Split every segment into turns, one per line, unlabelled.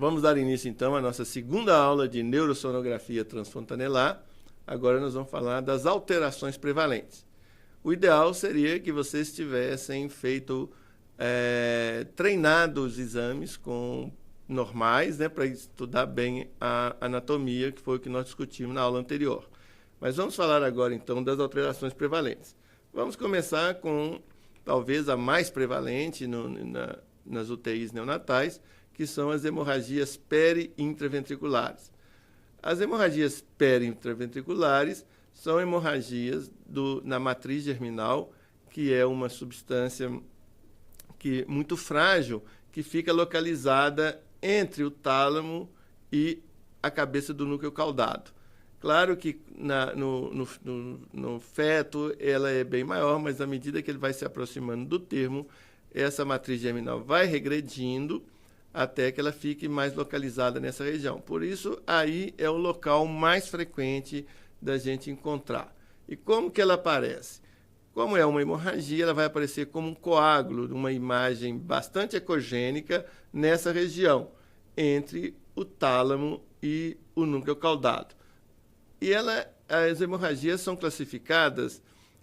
Vamos dar início, então, à nossa segunda aula de neurosonografia transfontanelar. Agora nós vamos falar das alterações prevalentes. O ideal seria que vocês tivessem feito, treinado os exames normais, né, para estudar bem a anatomia, que foi o que nós discutimos na aula anterior. Mas vamos falar agora, então, das alterações prevalentes. Vamos começar com, talvez, a mais prevalente nas UTIs neonatais, que são as hemorragias peri-intraventriculares. As hemorragias peri-intraventriculares são hemorragias na matriz germinal, que é uma substância muito frágil, que fica localizada entre o tálamo e a cabeça do núcleo caudado. Claro que no feto ela é bem maior, mas à medida que ele vai se aproximando do termo, essa matriz germinal vai regredindo até que ela fique mais localizada nessa região. Por isso, aí é o local mais frequente da gente encontrar. E como que ela aparece? Como é uma hemorragia, ela vai aparecer como um coágulo, uma imagem bastante ecogênica nessa região, entre o tálamo e o núcleo caudado. E as hemorragias são classificadas,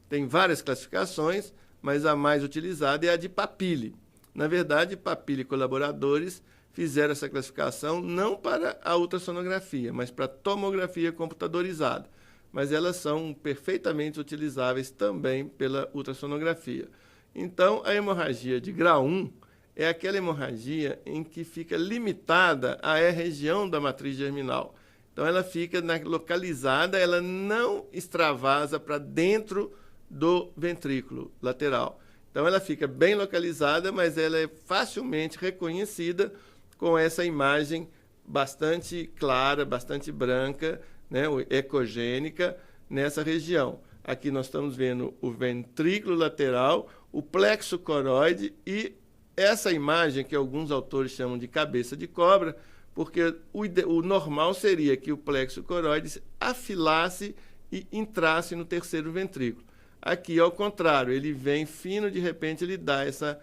tem várias classificações, mas a mais utilizada é a de Papille. Na verdade, Papille e colaboradores fizeram essa classificação não para a ultrassonografia, mas para a tomografia computadorizada. Mas elas são perfeitamente utilizáveis também pela ultrassonografia. Então, a hemorragia de grau 1 é aquela hemorragia em que fica limitada à região da matriz germinal. Então, ela fica localizada, ela não extravasa para dentro do ventrículo lateral. Então, ela fica bem localizada, mas ela é facilmente reconhecida com essa imagem bastante clara, bastante branca, né, ecogênica, nessa região. Aqui nós estamos vendo o ventrículo lateral, o plexo coroide e essa imagem que alguns autores chamam de cabeça de cobra, porque o normal seria que o plexo coroide afilasse e entrasse no terceiro ventrículo. Aqui, ao contrário, ele vem fino, de repente ele dá essa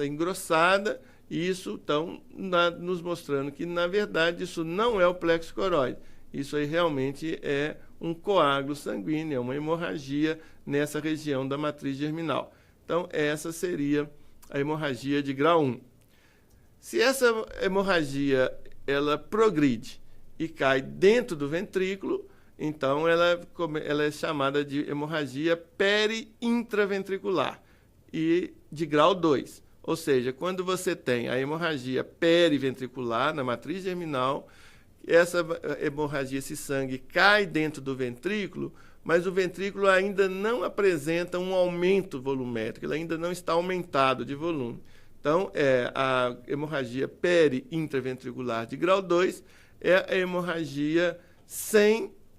engrossada, e isso, então, nos mostrando que, na verdade, isso não é o plexo coroide. Isso aí realmente é um coágulo sanguíneo, é uma hemorragia nessa região da matriz germinal. Então, essa seria a hemorragia de grau 1. Se essa hemorragia ela progride e cai dentro do ventrículo, então ela é chamada de hemorragia peri-intraventricular e de grau 2. Ou seja, quando você tem a hemorragia periventricular na matriz germinal, essa hemorragia, esse sangue cai dentro do ventrículo, mas o ventrículo ainda não apresenta um aumento volumétrico, ele ainda não está aumentado de volume. Então, a hemorragia peri-intraventricular de grau 2 é a hemorragia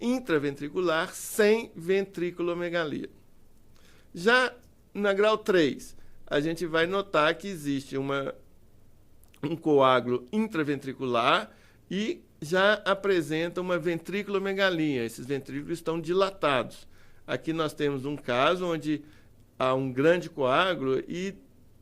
intraventricular sem ventriculomegalia. Já na grau 3, a gente vai notar que existe um coágulo intraventricular e já apresenta uma ventriculomegalia. Esses ventrículos estão dilatados. Aqui nós temos um caso onde há um grande coágulo e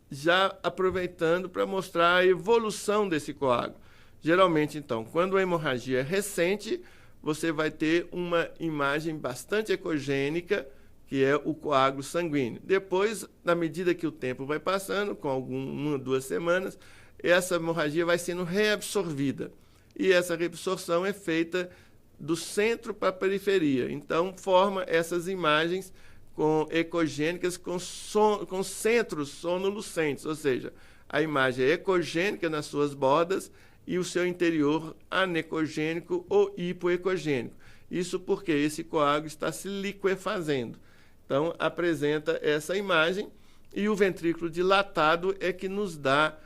já aproveitando para mostrar a evolução desse coágulo. Geralmente, então, quando a hemorragia é recente, você vai ter uma imagem bastante ecogênica, que é o coágulo sanguíneo. Depois, na medida que o tempo vai passando, com uma ou 2 semanas, essa hemorragia vai sendo reabsorvida. E essa reabsorção é feita do centro para a periferia. Então, forma essas imagens ecogênicas com centros sonolucentes, ou seja, a imagem é ecogênica nas suas bordas e o seu interior anecogênico ou hipoecogênico. Isso porque esse coágulo está se liquefazendo. Então, apresenta essa imagem e o ventrículo dilatado é que nos dá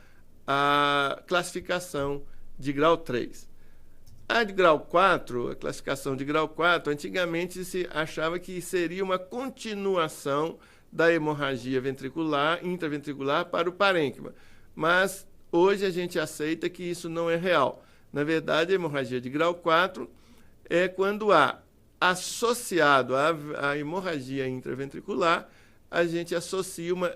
a classificação de grau 3. A de grau 4, a classificação de grau 4, antigamente se achava que seria uma continuação da hemorragia intraventricular para o parênquima. Mas hoje a gente aceita que isso não é real. Na verdade, a hemorragia de grau 4 é quando há associado à hemorragia intraventricular, a gente associa uma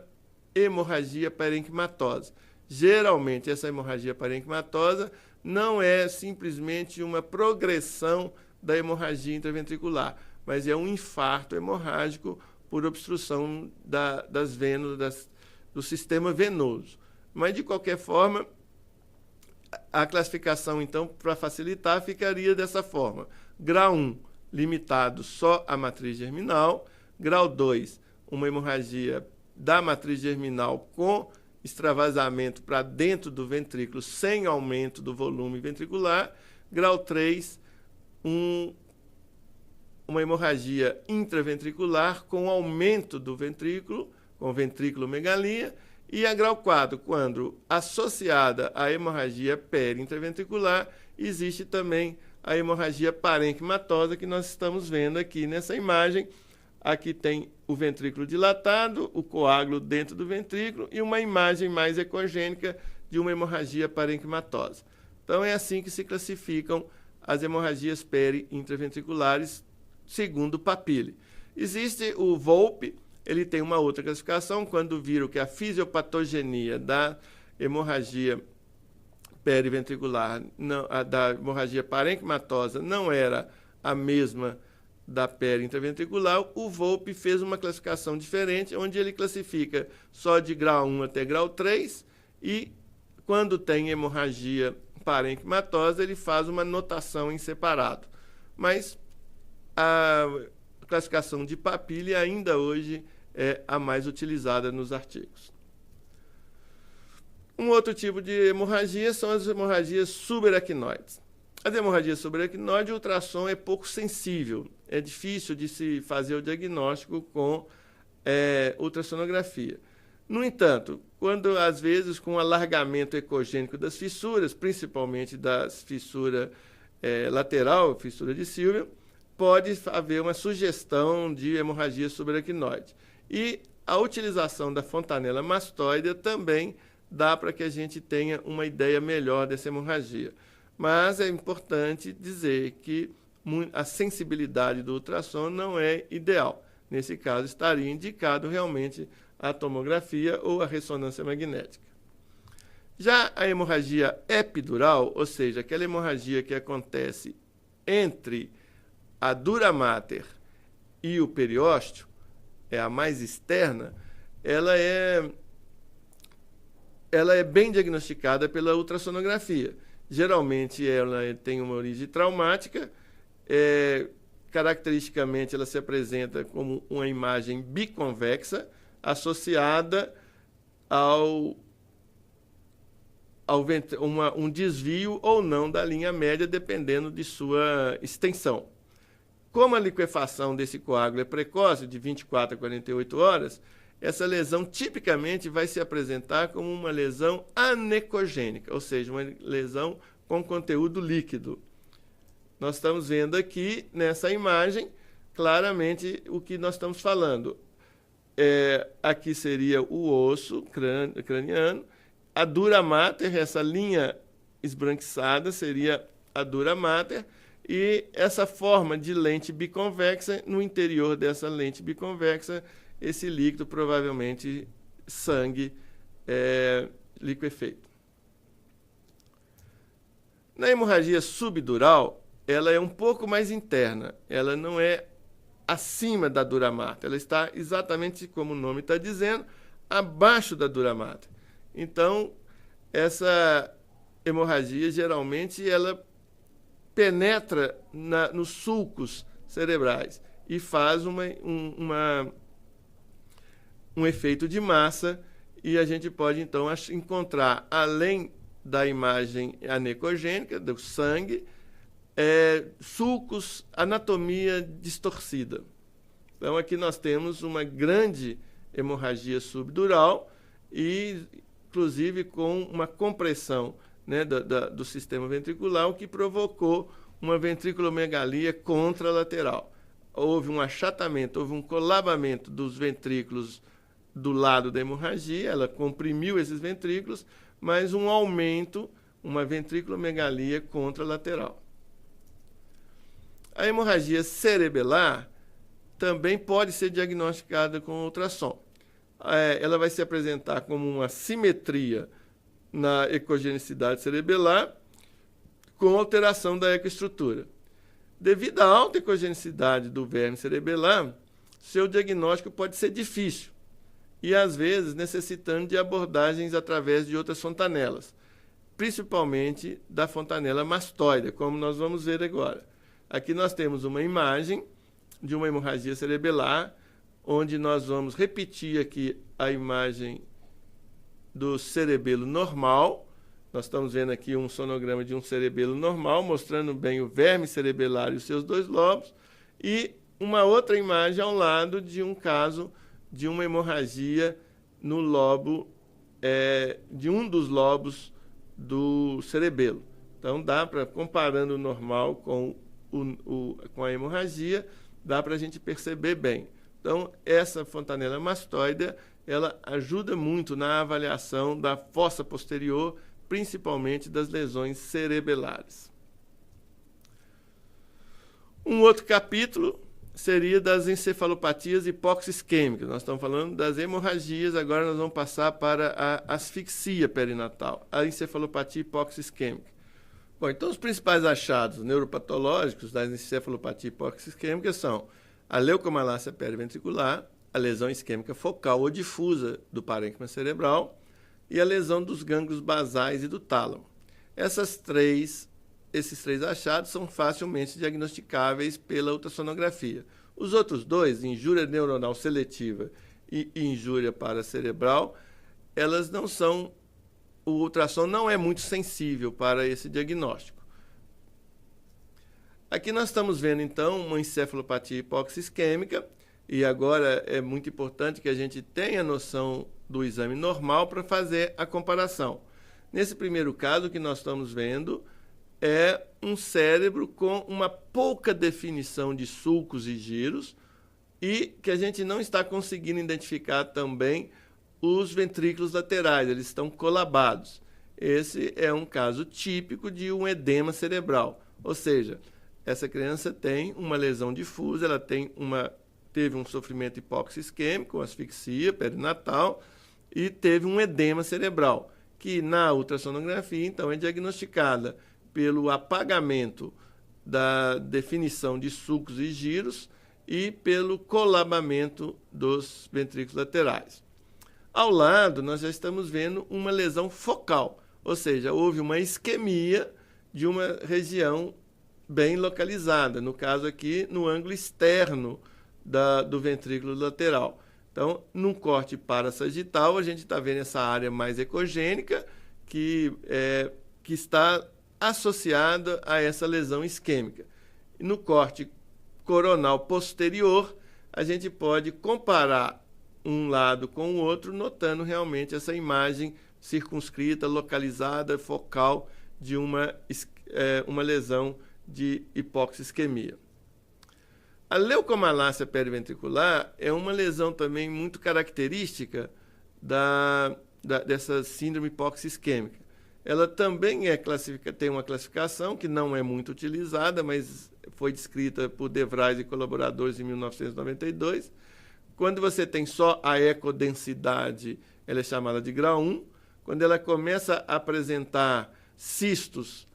hemorragia parenquimatosa. Geralmente, essa hemorragia parenquimatosa não é simplesmente uma progressão da hemorragia intraventricular, mas é um infarto hemorrágico por obstrução das venas, do sistema venoso. Mas, de qualquer forma, a classificação, então, para facilitar, ficaria dessa forma. Grau 1, limitado só à matriz germinal. Grau 2, uma hemorragia da matriz germinal com extravasamento para dentro do ventrículo sem aumento do volume ventricular. Grau 3, uma hemorragia intraventricular com aumento do ventrículo, com ventriculomegalia. E a grau 4, quando associada à hemorragia peri-intraventricular, existe também a hemorragia parênquimatosa, que nós estamos vendo aqui nessa imagem. Aqui tem o ventrículo dilatado, o coágulo dentro do ventrículo e uma imagem mais ecogênica de uma hemorragia parênquimatosa. Então, é assim que se classificam as hemorragias peri-intraventriculares segundo Papille. Existe o Volpe, ele tem uma outra classificação, quando viram que a fisiopatogenia da hemorragia periventricular, da hemorragia parênquimatosa, não era a mesma da peri-intraventricular, o Volpe fez uma classificação diferente, onde ele classifica só de grau 1 até grau 3, e quando tem hemorragia parênquimatosa, ele faz uma notação em separado. Mas a classificação de Papille ainda hoje é a mais utilizada nos artigos. Um outro tipo de hemorragia são as hemorragias subaracnoides. As hemorragias subaracnoides, o ultrassom é pouco sensível, é difícil de se fazer o diagnóstico com ultrassonografia. No entanto, quando às vezes com alargamento ecogênico das fissuras, principalmente das fissuras lateral, fissura de Sylvian, pode haver uma sugestão de hemorragia subaracnoide. E a utilização da fontanela mastoide também dá para que a gente tenha uma ideia melhor dessa hemorragia. Mas é importante dizer que a sensibilidade do ultrassom não é ideal. Nesse caso, estaria indicado realmente a tomografia ou a ressonância magnética. Já a hemorragia epidural, ou seja, aquela hemorragia que acontece entre a dura mater e o periósteo, é a mais externa, ela é bem diagnosticada pela ultrassonografia. Geralmente, ela tem uma origem traumática, caracteristicamente, ela se apresenta como uma imagem biconvexa associada um desvio ou não da linha média, dependendo de sua extensão. Como a liquefação desse coágulo é precoce, de 24 a 48 horas, essa lesão tipicamente vai se apresentar como uma lesão anecogênica, ou seja, uma lesão com conteúdo líquido. Nós estamos vendo aqui, nessa imagem, claramente o que nós estamos falando. Aqui seria o osso craniano, a dura mater, essa linha esbranquiçada seria a dura mater, e essa forma de lente biconvexa, no interior dessa lente biconvexa, esse líquido, provavelmente sangue liquefeito. Na hemorragia subdural, ela é um pouco mais interna, ela não é acima da dura mater, ela está exatamente como o nome está dizendo, abaixo da dura mater. Então, essa hemorragia, geralmente, ela penetra nos sulcos cerebrais e faz um efeito de massa, e a gente pode, então, encontrar, além da imagem anecogênica, do sangue, sulcos, anatomia distorcida. Então, aqui nós temos uma grande hemorragia subdural e, inclusive, com uma compressão, né, do sistema ventricular, o que provocou uma ventriculomegalia contralateral. Houve um achatamento, houve um colabamento dos ventrículos do lado da hemorragia, ela comprimiu esses ventrículos, mas um aumento, uma ventriculomegalia contralateral. A hemorragia cerebelar também pode ser diagnosticada com ultrassom. Ela vai se apresentar como uma simetria na ecogenicidade cerebelar, com alteração da ecoestrutura. Devido à alta ecogenicidade do verme cerebelar, seu diagnóstico pode ser difícil e, às vezes, necessitando de abordagens através de outras fontanelas, principalmente da fontanela mastoide, como nós vamos ver agora. Aqui nós temos uma imagem de uma hemorragia cerebelar, onde nós vamos repetir aqui a imagem do cerebelo normal. Nós estamos vendo aqui um sonograma de um cerebelo normal, mostrando bem o verme cerebelar e os seus 2 lobos, e uma outra imagem ao lado de um caso de uma hemorragia no lobo, de um dos lobos do cerebelo. Então, dá para, comparando o normal com a hemorragia, dá para a gente perceber bem. Então, essa fontanela mastoide, ela ajuda muito na avaliação da fossa posterior, principalmente das lesões cerebelares. Um outro capítulo seria das encefalopatias hipoxisquêmicas. Nós estamos falando das hemorragias, agora nós vamos passar para a asfixia perinatal, a encefalopatia hipoxisquêmica. Bom, então os principais achados neuropatológicos da encefalopatia hipoxisquêmica são a leucomalácia periventricular, a lesão isquêmica focal ou difusa do parênquima cerebral e a lesão dos gânglios basais e do tálamo. Esses três achados são facilmente diagnosticáveis pela ultrassonografia. Os outros 2, injúria neuronal seletiva e injúria paracerebral, elas não são, o ultrassom não é muito sensível para esse diagnóstico. Aqui nós estamos vendo, então, uma encefalopatia hipoxisquêmica, e agora é muito importante que a gente tenha noção do exame normal para fazer a comparação. Nesse primeiro caso, o que nós estamos vendo é um cérebro com uma pouca definição de sulcos e giros e que a gente não está conseguindo identificar também os ventrículos laterais, eles estão colabados. Esse é um caso típico de um edema cerebral, ou seja, essa criança tem uma lesão difusa, ela teve um sofrimento hipoxisquêmico, asfixia perinatal e teve um edema cerebral, que na ultrassonografia, então, é diagnosticada pelo apagamento da definição de sulcos e giros e pelo colabamento dos ventrículos laterais. Ao lado, nós já estamos vendo uma lesão focal, ou seja, houve uma isquemia de uma região bem localizada, no caso aqui, no ângulo externo do ventrículo lateral. Então, num corte parassagital, a gente está vendo essa área mais ecogênica que está associada a essa lesão isquêmica. No corte coronal posterior, a gente pode comparar um lado com o outro, notando realmente essa imagem circunscrita, localizada, focal de uma lesão de hipoxisquemia. A leucomalácia periventricular é uma lesão também muito característica dessa síndrome hipoxisquêmica. Ela também tem uma classificação que não é muito utilizada, mas foi descrita por De Vries e colaboradores em 1992. Quando você tem só a ecodensidade, ela é chamada de grau 1. Quando ela começa a apresentar cistos,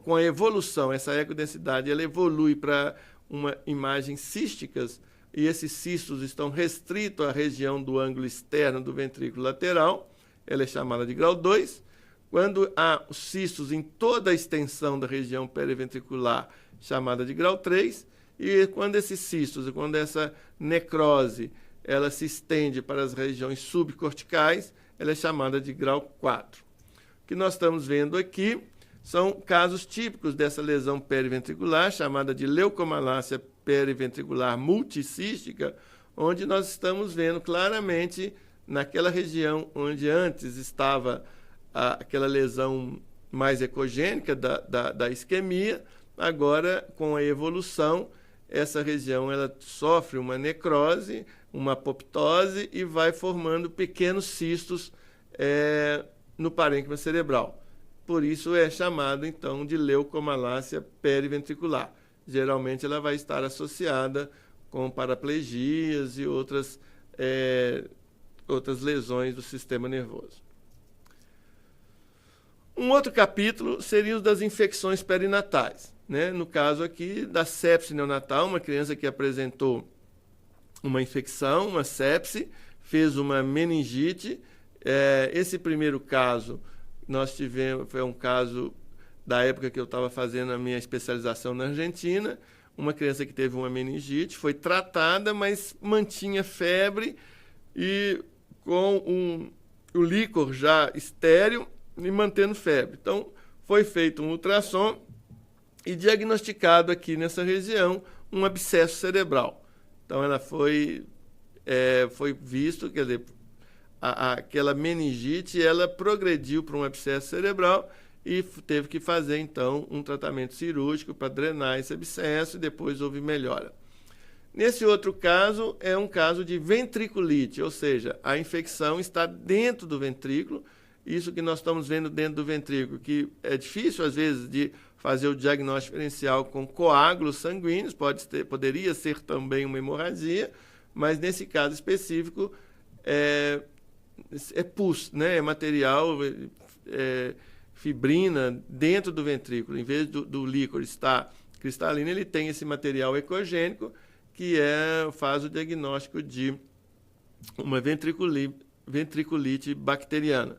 com a evolução, essa ecodensidade ela evolui para uma imagem císticas, e esses cistos estão restritos à região do ângulo externo do ventrículo lateral, ela é chamada de grau 2. Quando há os cistos em toda a extensão da região periventricular, chamada de grau 3, e quando esses cistos, quando essa necrose, ela se estende para as regiões subcorticais, ela é chamada de grau 4. O que nós estamos vendo aqui são casos típicos dessa lesão periventricular, chamada de leucomalácia periventricular multicística, onde nós estamos vendo claramente, naquela região onde antes estava aquela lesão mais ecogênica da isquemia, agora, com a evolução, essa região ela sofre uma necrose, uma apoptose e vai formando pequenos cistos no parênquima cerebral. Por isso é chamado, então, de leucomalácia periventricular. Geralmente ela vai estar associada com paraplegias e outras lesões do sistema nervoso. Um outro capítulo seria o das infecções perinatais, né? No caso aqui da sepse neonatal, uma criança que apresentou uma infecção, uma sepse, fez uma meningite. Esse primeiro caso, nós tivemos, foi um caso da época que eu estava fazendo a minha especialização na Argentina, uma criança que teve uma meningite, foi tratada, mas mantinha febre e com o líquor já estéril e mantendo febre. Então, foi feito um ultrassom e diagnosticado aqui nessa região um abscesso cerebral. Então, ela foi visto, quer dizer, aquela meningite, ela progrediu para um abscesso cerebral e teve que fazer, então, um tratamento cirúrgico para drenar esse abscesso e depois houve melhora. Nesse outro caso, é um caso de ventriculite, ou seja, a infecção está dentro do ventrículo. Isso que nós estamos vendo dentro do ventrículo, que é difícil, às vezes, de fazer o diagnóstico diferencial com coágulos sanguíneos, poderia ser também uma hemorragia, mas nesse caso específico é pus, né? É material, fibrina dentro do ventrículo. Em vez do líquor estar cristalino, ele tem esse material ecogênico que faz o diagnóstico de uma ventriculite bacteriana.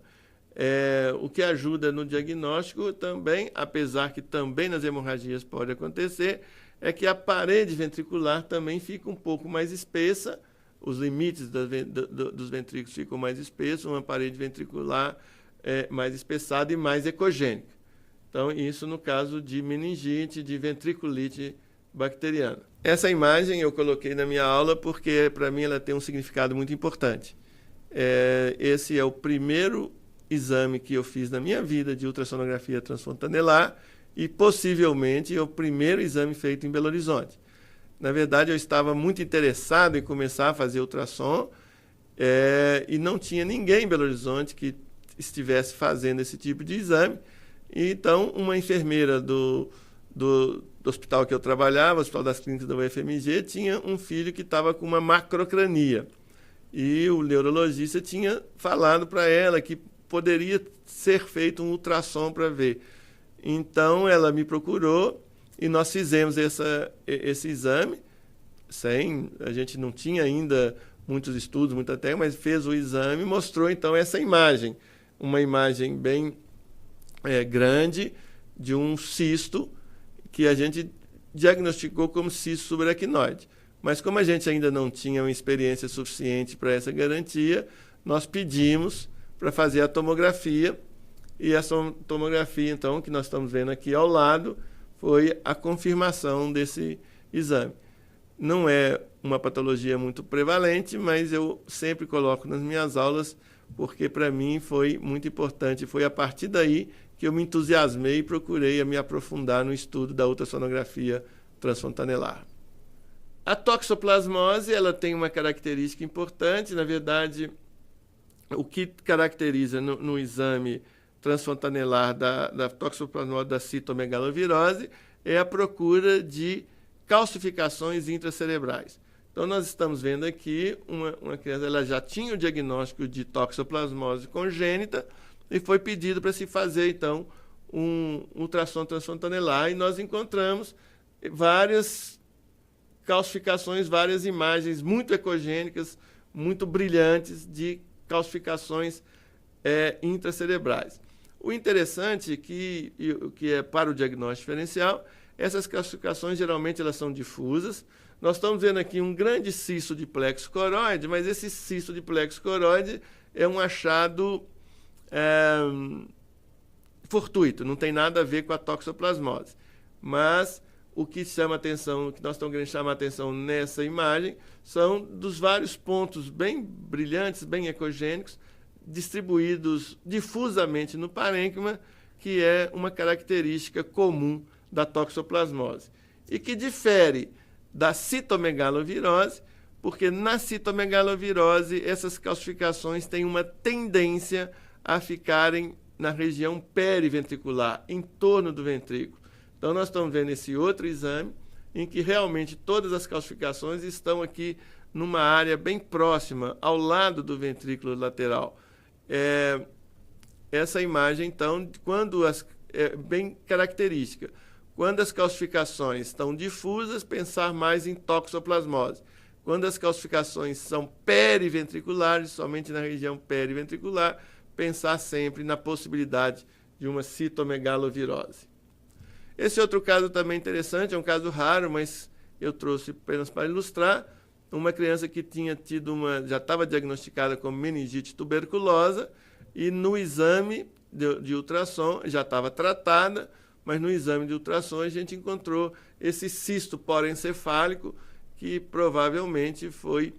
O que ajuda no diagnóstico também, apesar que também nas hemorragias pode acontecer, é que a parede ventricular também fica um pouco mais espessa, os limites dos ventrículos ficam mais espessos, uma parede ventricular mais espessada e mais ecogênica. Então, isso no caso de meningite, de ventriculite bacteriana. Essa imagem eu coloquei na minha aula porque, para mim, ela tem um significado muito importante. Esse é o primeiro exame que eu fiz na minha vida de ultrassonografia transfontanelar e, possivelmente, é o primeiro exame feito em Belo Horizonte. Na verdade, eu estava muito interessado em começar a fazer ultrassom e não tinha ninguém em Belo Horizonte que estivesse fazendo esse tipo de exame. E, então, uma enfermeira do hospital que eu trabalhava, o Hospital das Clínicas da UFMG, tinha um filho que estava com uma macrocrania. E o neurologista tinha falado para ela que poderia ser feito um ultrassom para ver. Então, ela me procurou e nós fizemos esse exame. A gente não tinha ainda muitos estudos, muita técnica, mas fez o exame e mostrou, então, essa imagem. Uma imagem bem grande de um cisto que a gente diagnosticou como cisto subaracnoide. Mas como a gente ainda não tinha uma experiência suficiente para essa garantia, nós pedimos para fazer a tomografia, e essa tomografia, então, que nós estamos vendo aqui ao lado, foi a confirmação desse exame. Não é uma patologia muito prevalente, mas eu sempre coloco nas minhas aulas, porque para mim foi muito importante. Foi a partir daí que eu me entusiasmei e procurei me aprofundar no estudo da ultrassonografia transfontanelar. A toxoplasmose, ela tem uma característica importante. Na verdade, o que caracteriza no exame transfontanelar da toxoplasmose da citomegalovirose é a procura de calcificações intracerebrais. Então, nós estamos vendo aqui uma criança, ela já tinha o diagnóstico de toxoplasmose congênita e foi pedido para se fazer, então, um ultrassom transfontanelar, e nós encontramos várias calcificações, várias imagens muito ecogênicas, muito brilhantes de calcificações intracerebrais. O interessante que é para o diagnóstico diferencial, essas calcificações geralmente elas são difusas. Nós estamos vendo aqui um grande cisto de plexo coroide, mas esse cisto de plexo coroide é um achado fortuito, não tem nada a ver com a toxoplasmose. Mas o que chama atenção, o que nós estamos querendo chamar a atenção nessa imagem, são dos vários pontos bem brilhantes, bem ecogênicos, distribuídos difusamente no parênquima, que é uma característica comum da toxoplasmose. E que difere da citomegalovirose, porque na citomegalovirose essas calcificações têm uma tendência a ficarem na região periventricular, em torno do ventrículo. Então, nós estamos vendo esse outro exame, em que realmente todas as calcificações estão aqui numa área bem próxima, ao lado do ventrículo lateral. essa imagem, então, quando é bem característica. Quando as calcificações estão difusas, pensar mais em toxoplasmose. Quando as calcificações são periventriculares, somente na região periventricular, pensar sempre na possibilidade de uma citomegalovirose. Esse outro caso também interessante, é um caso raro, mas eu trouxe apenas para ilustrar, uma criança que já estava diagnosticada com meningite tuberculosa, e no exame de ultrassom, já estava tratada, mas no exame de ultrassom a gente encontrou esse cisto porencefálico, que provavelmente foi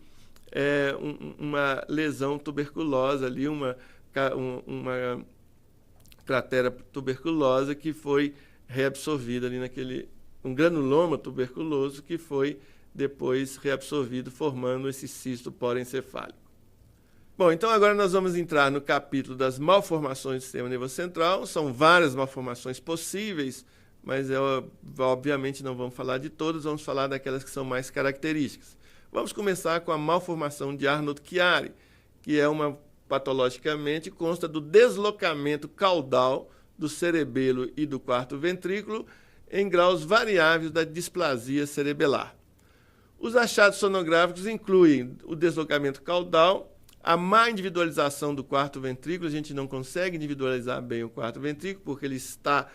uma lesão tuberculosa ali, uma cratera tuberculosa que foi reabsorvida ali um granuloma tuberculoso que foi depois reabsorvido, formando esse cisto porencefálico. Bom, então agora nós vamos entrar no capítulo das malformações do sistema nervoso central. São várias malformações possíveis, mas obviamente não vamos falar de todas, vamos falar daquelas que são mais características. Vamos começar com a malformação de Arnold-Chiari, que patologicamente consta do deslocamento caudal do cerebelo e do quarto ventrículo em graus variáveis da displasia cerebelar. Os achados sonográficos incluem o deslocamento caudal, a má individualização do quarto ventrículo. A gente não consegue individualizar bem o quarto ventrículo porque ele está,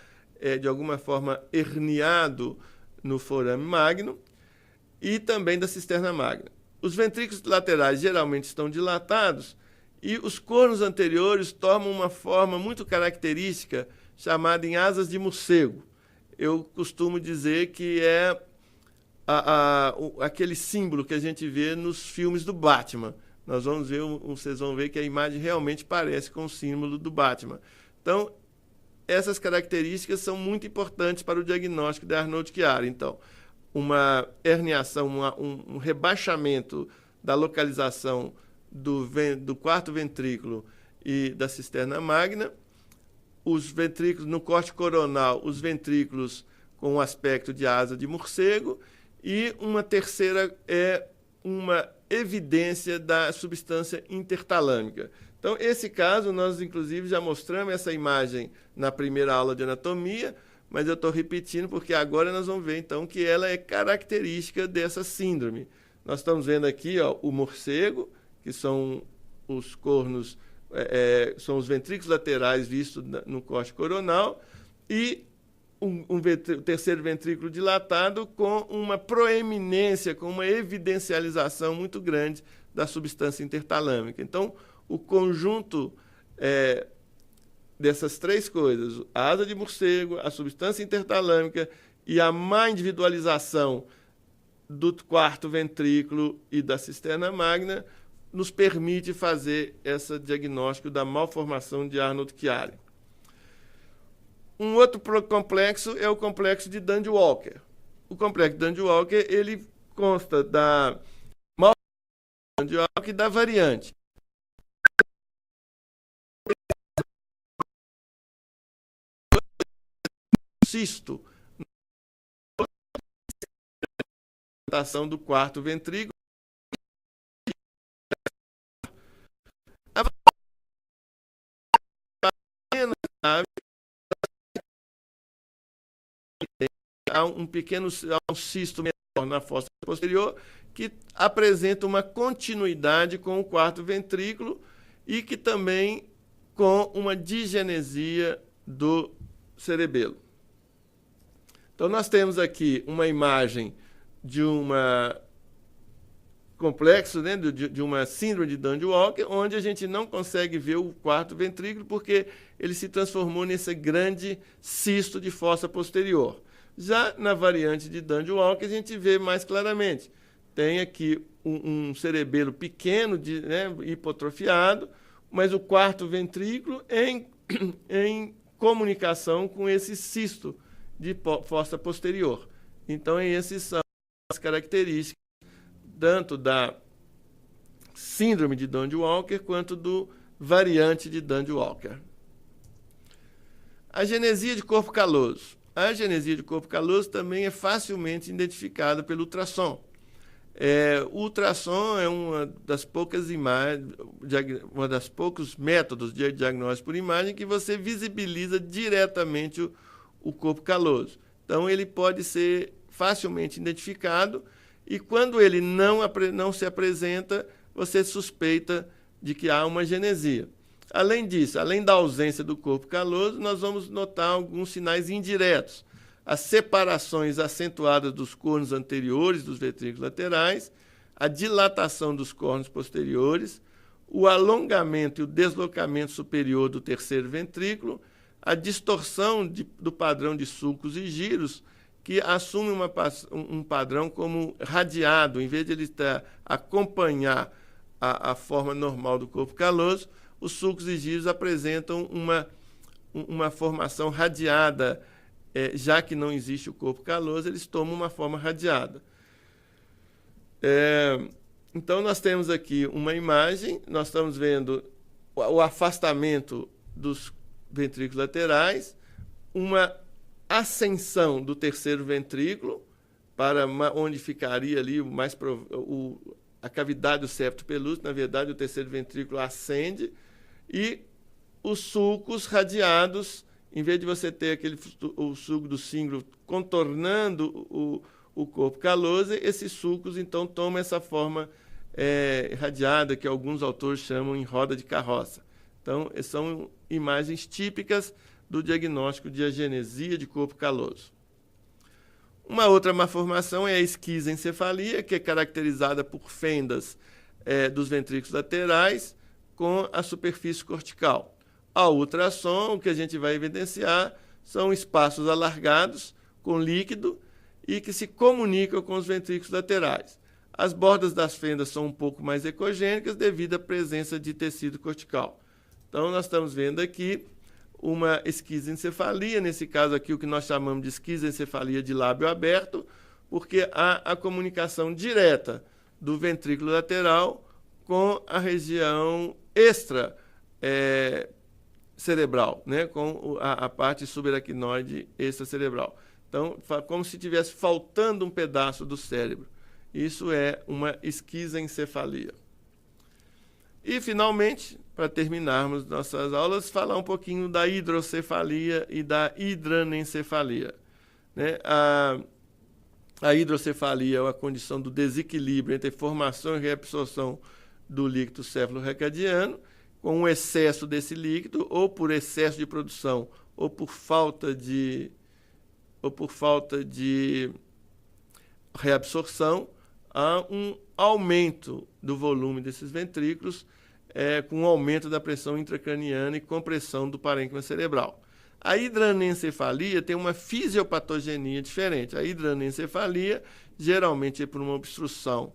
de alguma forma, herniado no forame magno, e também da cisterna magna. Os ventrículos laterais geralmente estão dilatados e os cornos anteriores tomam uma forma muito característica chamada em asas de morcego. Eu costumo dizer que é aquele símbolo que a gente vê nos filmes do Batman. Vocês vão ver que a imagem realmente parece com o símbolo do Batman. Então, essas características são muito importantes para o diagnóstico de Arnold-Chiari. Então, uma herniação, um rebaixamento da localização do quarto ventrículo e da cisterna magna, os ventrículos no corte coronal, os ventrículos com o aspecto de asa de morcego, e uma terceira é uma evidência da substância intertalâmica. Então, esse caso, nós inclusive já mostramos essa imagem na primeira aula de anatomia, mas eu estou repetindo porque agora nós vamos ver, então, que ela é característica dessa síndrome. Nós estamos vendo aqui o morcego, que são os cornos, são os ventrículos laterais vistos no corte coronal, e o terceiro ventrículo dilatado com uma proeminência, com uma evidencialização muito grande da substância intertalâmica. Então, o conjunto dessas três coisas, a asa de morcego, a substância intertalâmica e a má individualização do quarto ventrículo e da cisterna magna, nos permite fazer esse diagnóstico da malformação de Arnold-Chiari. Um outro complexo é o complexo de Dandy-Walker. O complexo de Dandy-Walker, ele consta da malformação de Dandy-Walker e da variante. Cisto do quarto ventrículo. Há um cisto menor na fossa posterior que apresenta uma continuidade com o quarto ventrículo e que também com uma digenesia do cerebelo. Então, nós temos aqui uma imagem de complexo, né, de uma síndrome de Dandy-Walker, onde a gente não consegue ver o quarto ventrículo porque ele se transformou nesse grande cisto de fossa posterior. Já na variante de Dandy-Walker, a gente vê mais claramente. Tem aqui um cerebelo pequeno, hipotrofiado, mas o quarto ventrículo em comunicação com esse cisto de fossa posterior. Então, essas são as características tanto da síndrome de Dandy-Walker quanto do variante de Dandy-Walker. A genesia de corpo caloso. A genesia de corpo caloso também é facilmente identificada pelo ultrassom. O ultrassom é uma das poucas poucos métodos de diagnóstico por imagem que você visibiliza diretamente o corpo caloso. Então, ele pode ser facilmente identificado e, quando ele não se apresenta, você suspeita de que há uma genesia. Além disso, além da ausência do corpo caloso, nós vamos notar alguns sinais indiretos. As separações acentuadas dos cornos anteriores dos ventrículos laterais, a dilatação dos cornos posteriores, o alongamento e o deslocamento superior do terceiro ventrículo, a distorção do padrão de sulcos e giros, que assume um padrão como radiado, em vez de ele acompanhar a forma normal do corpo caloso, os sulcos e giros apresentam uma formação radiada. Já que não existe o corpo caloso, eles tomam uma forma radiada. Então, nós temos aqui uma imagem, nós estamos vendo o afastamento dos ventrículos laterais, uma ascensão do terceiro ventrículo, para onde ficaria ali a cavidade do septo pelúceo. Na verdade, o terceiro ventrículo ascende, e os sulcos radiados, em vez de você ter o sulco do cíngulo contornando o corpo caloso, esses sulcos, então, tomam essa forma radiada, que alguns autores chamam em roda de carroça. Então, são imagens típicas do diagnóstico de agenesia de corpo caloso. Uma outra malformação é a esquisencefalia, que é caracterizada por fendas dos ventrículos laterais com a superfície cortical. Ao ultrassom, o que a gente vai evidenciar são espaços alargados com líquido e que se comunicam com os ventrículos laterais. As bordas das fendas são um pouco mais ecogênicas devido à presença de tecido cortical. Então, nós estamos vendo aqui uma esquisencefalia, nesse caso aqui o que nós chamamos de esquisencefalia de lábio aberto, porque há a comunicação direta do ventrículo lateral com a região extra cerebral, né, com a parte subaracnoide extracerebral. Então, como se estivesse faltando um pedaço do cérebro. Isso é uma esquisencefalia. E, finalmente, para terminarmos nossas aulas, falar um pouquinho da hidrocefalia e da hidranencefalia. Né? A hidrocefalia é a condição do desequilíbrio entre formação e reabsorção do líquido céfalo-recadiano, com um excesso desse líquido, ou por excesso de produção, ou por falta de reabsorção, há um aumento do volume desses ventrículos, com um aumento da pressão intracraniana e compressão do parênquima cerebral. A hidranencefalia tem uma fisiopatogenia diferente. A hidranencefalia geralmente é por uma obstrução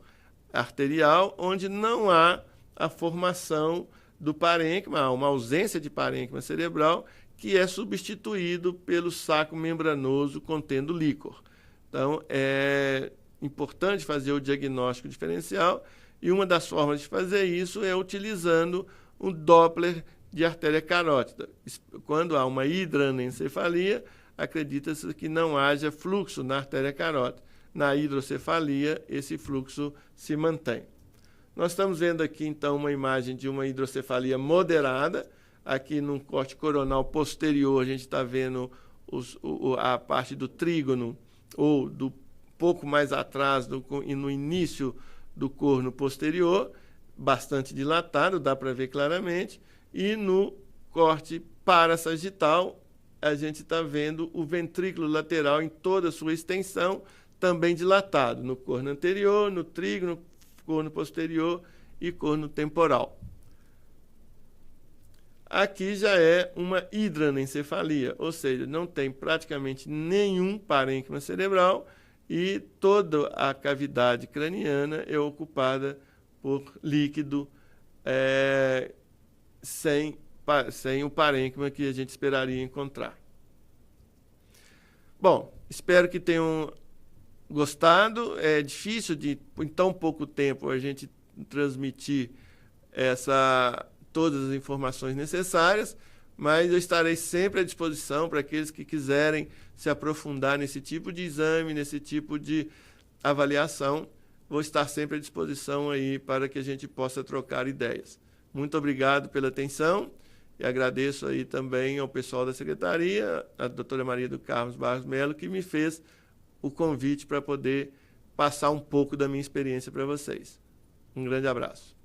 arterial, onde não há a formação do parênquima, há uma ausência de parênquima cerebral, que é substituído pelo saco membranoso contendo líquor. Então, é importante fazer o diagnóstico diferencial, e uma das formas de fazer isso é utilizando um Doppler de artéria carótida. Quando há uma hidranencefalia, acredita-se que não haja fluxo na artéria carótida. Na hidrocefalia, esse fluxo se mantém. Nós estamos vendo aqui, então, uma imagem de uma hidrocefalia moderada. Aqui no corte coronal posterior, a gente está vendo a parte do trígono, ou do pouco mais atrás, e no início do corno posterior, bastante dilatado, dá para ver claramente. E no corte parassagital, a gente está vendo o ventrículo lateral em toda a sua extensão, também dilatado, no corno anterior, no trígono, corno posterior e corno temporal. Aqui já é uma hidranencefalia, ou seja, não tem praticamente nenhum parênquima cerebral e toda a cavidade craniana é ocupada por líquido sem o parênquima que a gente esperaria encontrar. Bom, espero que tenham gostado. É difícil em tão pouco tempo, a gente transmitir todas as informações necessárias, mas eu estarei sempre à disposição para aqueles que quiserem se aprofundar nesse tipo de exame, nesse tipo de avaliação. vou estar sempre à disposição aí para que a gente possa trocar ideias. Muito obrigado pela atenção e agradeço aí também ao pessoal da secretaria, a doutora Maria do Carmo Barros Melo, que me fez o convite para poder passar um pouco da minha experiência para vocês. Um grande abraço.